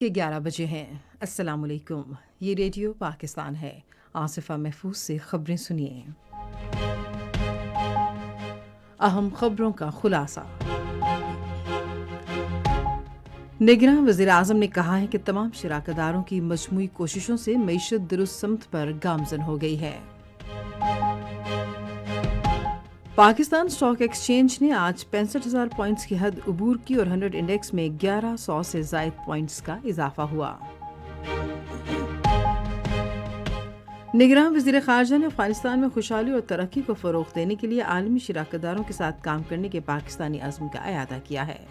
के 11 बजे हैं। अस्सलाम वालेकुम। ये रेडियो पाकिस्तान है। आसिफा महफूज से खबरें सुनिए। अहम खबरों का खुलासा। निगरान वज़ीर आज़म ने कहा है कि तमाम शराकतदारों की मजमूई कोशिशों से मईशत दुरुस्त समत पर गामजन हो गई है। पाकिस्तान स्टॉक एक्सचेंज ने आज 65,000 पॉइंट्स की हद अबूर की और 100 इंडेक्स में 1100 से ज़ायद पॉइंट्स का इजाफा हुआ। निगरान वज़ीर ख़ारजा ने अफ़गानिस्तान में खुशहाली और तरक्की को फ़रोग़ देने के लिए आलमी शराकतदारों के साथ काम करने के पाकिस्तानी अज़्म का अयादा किया है।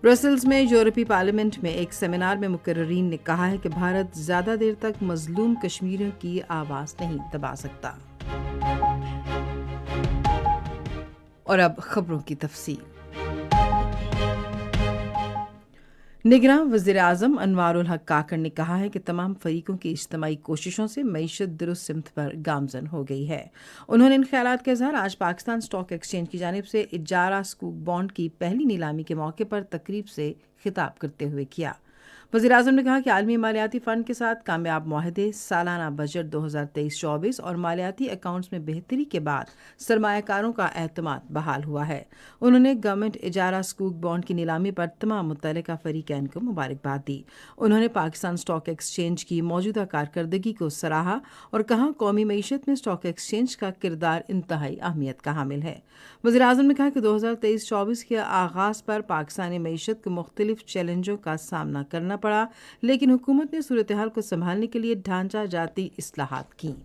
ब्रसेल्स में यूरोपीय पार्लियामेंट में एक सेमिनार में मुकर्ररीन ने कहा है कि भारत ज़्यादा देर तक मज़लूम कश्मीरियों की आवाज़ नहीं दबा सकता। और अब खबरों की तफसील। निगरान वज़ीर आज़म अनवारुल हक काकड़ ने कहा है कि तमाम फरीकों की इज्तिमाई कोशिशों से मईशत दुरुस्त सिमत पर गामजन हो गई है। उन्होंने इन ख्यालात का इज़हार आज पाकिस्तान स्टॉक एक्सचेंज की जानिब से इजारा स्कूक बॉन्ड की पहली नीलामी के मौके पर तकरीब से खिताब करते हुए किया। वज़ीर आज़म ने कहा कि आलमी मालियाती फ़ंड के साथ कामयाब मुआहदे, सालाना बजट 2023-24 और मालियाती अकाउंट्स में बेहतरी के बाद सरमायाकारों का एतमाद बहाल हुआ है। उन्होंने गवर्नमेंट इजारा स्कूक बॉन्ड की नीलामी पर तमाम मुत्तल्लिका फ़रीक़ैन को मुबारकबाद दी। उन्होंने पाकिस्तान स्टॉक एक्सचेंज की मौजूदा कारकर्दगी को सराहा और कहा कौमी मईशत में स्टॉक एक्सचेंज का किरदार इंतहाई अहमियत का हामिल है। वज़ीर आज़म ने कहा कि 2023-24 के आगाज़ पर पाकिस्तानी मईशत को मुख्तलिफ चैलेंजों का सामना करना पड़ा, लेकिन हुकूमत ने सूरत हाल को संभालने के लिए ढांचा जाती इस्लाहात की।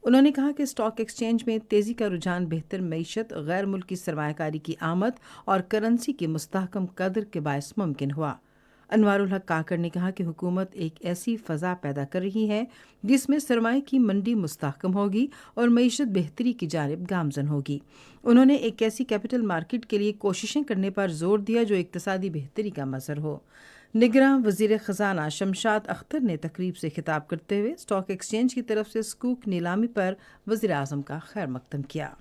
उन्होंने कहा कि स्टॉक एक्सचेंज में तेज़ी का रुझान बेहतर मईशत, गैर मुल्की सरमायाकारी की आमद और करेंसी की मुस्तहकम कदर के बायस मुमकिन हुआ। अनवारुल हक काकड़ ने कहा कि हुकूमत एक ऐसी फ़ज़ा पैदा कर रही है जिसमें सरमाए की मंडी मुस्तहकम होगी और मईशत बेहतरी की जानिब गामजन होगी। उन्होंने एक ऐसी कैपिटल मार्केट के लिए कोशिशें करने पर जोर दिया जो इक्तिसादी बेहतरी का मज़हर हो। निगरान वज़ीर ख़ज़ाना शमशाद अख्तर ने तकरीब से खिताब करते हुए स्टॉक एक्सचेंज की तरफ से स्कूक नीलामी पर वज़ीर आज़म का खैर मकदम किया।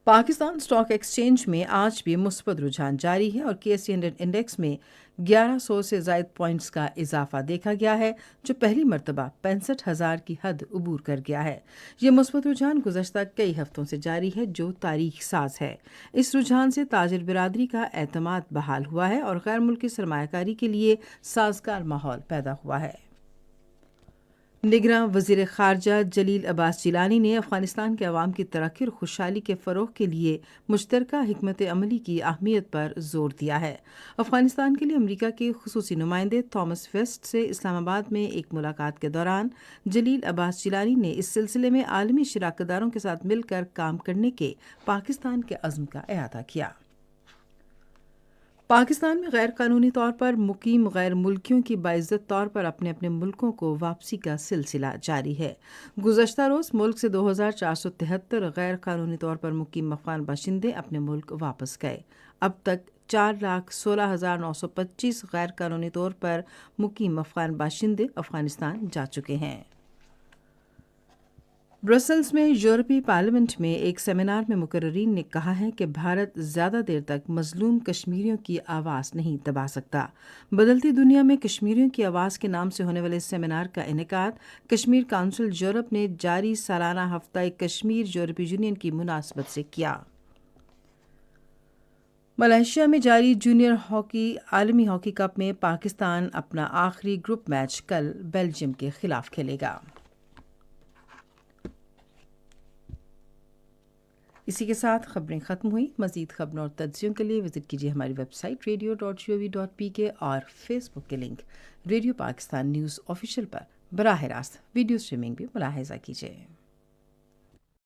पाकिस्तान स्टॉक एक्सचेंज में आज भी मुस्बत रुझान जारी है और KSE 100 इंडेक्स में 1100 से ज़ायद पॉइंट्स का इजाफा देखा गया है, जो पहली मरतबा 65,000 की हद अबूर कर गया है। ये मुस्बत रुझान गुज़श्ता कई हफ्तों से जारी है, जो तारीख साज है। इस रुझान से ताजिर बिरादरी का एतमाद बहाल हुआ है और गैर मुल्की सरमायाकारी के लिए साजगार माहौल पैदा हुआ है। निगरान वज़ीर ख़ारजा जलील अब्बास जिलानी ने अफ़गानिस्तान के अवाम की तरक्की और खुशहाली के फ़रोग़ के लिए मुश्तरका हिकमत अमली की अहमियत पर ज़ोर दिया है। अफ़गानिस्तान के लिए अमरीका के ख़ुसूसी नुमाइंदे थॉमस वेस्ट से इस्लामाबाद में एक मुलाकात के दौरान जलील अब्बास जिलानी ने इस सिलसिले में आलमी शराकतदारों के साथ मिलकर काम करने के पाकिस्तान के अज़्म का अयादा किया। पाकिस्तान में गैर कानूनी तौर पर मुकीम गैर मुल्कियों की बाइज़्ज़त तौर पर अपने अपने मुल्कों को वापसी का सिलसिला जारी है। गुज़श्ता रोज़ मुल्क से 2,473 गैर कानूनी तौर पर मुकीम अफ़गान बाशिंदे अपने मुल्क वापस गए। अब तक 4,16,925 गैर कानूनी तौर पर मुकीम अफ़गान बाशिंदे अफ़गानिस्तान जा चुके हैं। ब्रसेल्स में यूरोपीय पार्लियामेंट में एक सेमिनार में मुकर्ररीन ने कहा है कि भारत ज़्यादा देर तक मज़लूम कश्मीरियों की आवाज़ नहीं दबा सकता। बदलती दुनिया में कश्मीरियों की आवाज़ के नाम से होने वाले सेमिनार का इनेकाद कश्मीर काउंसिल यूरोप ने जारी सालाना हफ्ता कश्मीर यूरोपीय यूनियन की मुनासबत से किया। मलेशिया में जारी जूनियर हॉकी आलमी हॉकी कप में पाकिस्तान अपना आखिरी ग्रुप मैच कल बेल्जियम के खिलाफ खेलेगा। इसी के साथ खबरें ख़त्म हुई। मज़ीद खबरों और तज्ज़ियों के लिए विज़िट कीजिए हमारी वेबसाइट radio.gov.pk और फेसबुक के link radio Pakistan news official पर बराह रास्त वीडियो स्ट्रीमिंग भी मुलाहिज़ा कीजिए।